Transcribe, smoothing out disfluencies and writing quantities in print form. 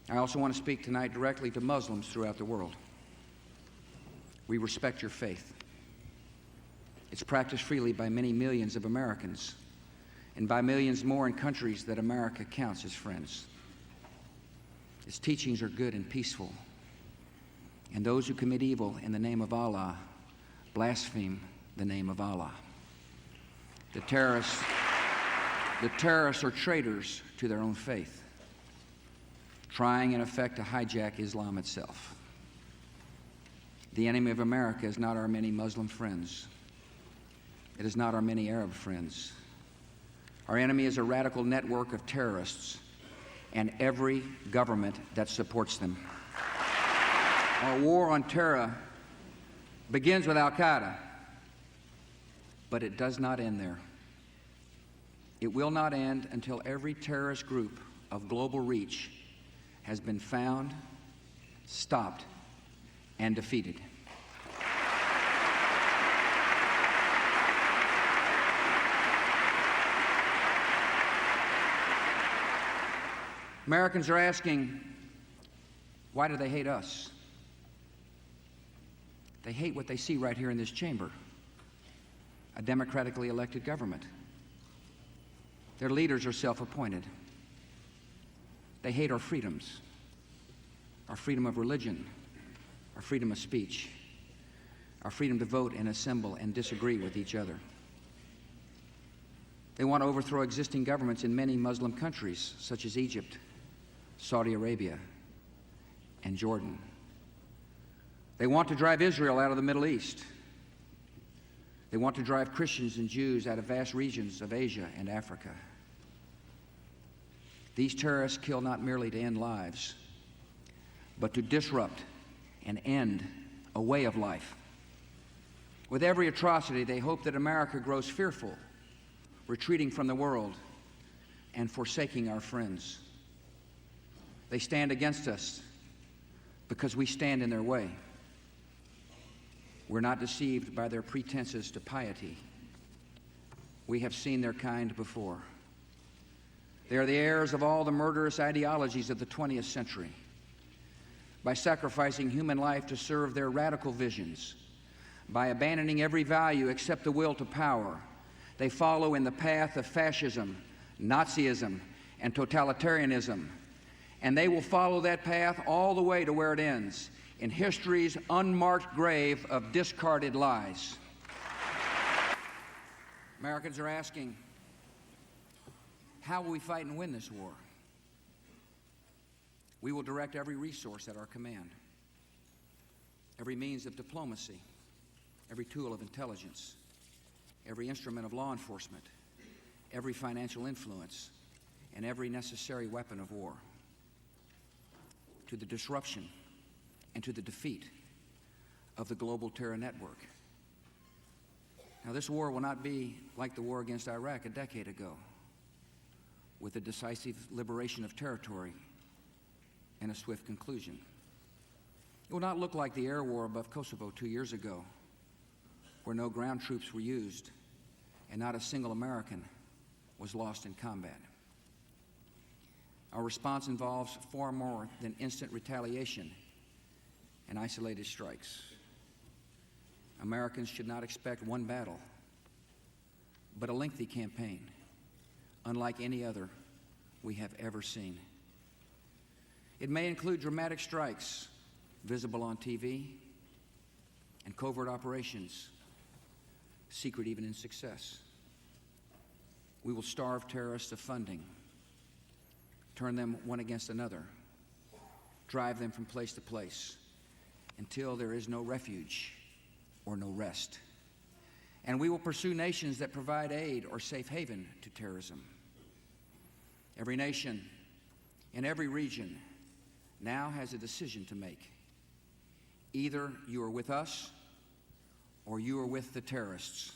I also want to speak tonight directly to Muslims throughout the world. We respect your faith. It's practiced freely by many millions of Americans and by millions more in countries that America counts as friends. Its teachings are good and peaceful, and those who commit evil in the name of Allah blaspheme the name of Allah. The terrorists are traitors to their own faith, trying in effect to hijack Islam itself. The enemy of America is not our many Muslim friends. It is not our many Arab friends. Our enemy is a radical network of terrorists and every government that supports them. Our war on terror begins with Al-Qaeda, but it does not end there. It will not end until every terrorist group of global reach has been found, stopped, and defeated. Americans are asking, why do they hate us? They hate what they see right here in this chamber, a democratically elected government. Their leaders are self-appointed. They hate our freedoms, our freedom of religion, our freedom of speech, our freedom to vote and assemble and disagree with each other. They want to overthrow existing governments in many Muslim countries, such as Egypt, Saudi Arabia, and Jordan. They want to drive Israel out of the Middle East. They want to drive Christians and Jews out of vast regions of Asia and Africa. These terrorists kill not merely to end lives, but to disrupt and end a way of life. With every atrocity, they hope that America grows fearful, retreating from the world and forsaking our friends. They stand against us because we stand in their way. We're not deceived by their pretenses to piety. We have seen their kind before. They are the heirs of all the murderous ideologies of the 20th century. By sacrificing human life to serve their radical visions, by abandoning every value except the will to power, they follow in the path of fascism, Nazism, and totalitarianism. And they will follow that path all the way to where it ends, in history's unmarked grave of discarded lies. Americans are asking, how will we fight and win this war? We will direct every resource at our command, every means of diplomacy, every tool of intelligence, every instrument of law enforcement, every financial influence, and every necessary weapon of war, to the disruption and to the defeat of the global terror network. Now, this war will not be like the war against Iraq a decade ago, with a decisive liberation of territory and a swift conclusion. It will not look like the air war above Kosovo 2 years ago, where no ground troops were used and not a single American was lost in combat. Our response involves far more than instant retaliation and isolated strikes. Americans should not expect one battle, but a lengthy campaign, unlike any other we have ever seen. It may include dramatic strikes visible on TV and covert operations, secret even in success. We will starve terrorists of funding, turn them one against another, drive them from place to place until there is no refuge or no rest. And we will pursue nations that provide aid or safe haven to terrorism. Every nation in every region now has a decision to make. Either you are with us or you are with the terrorists.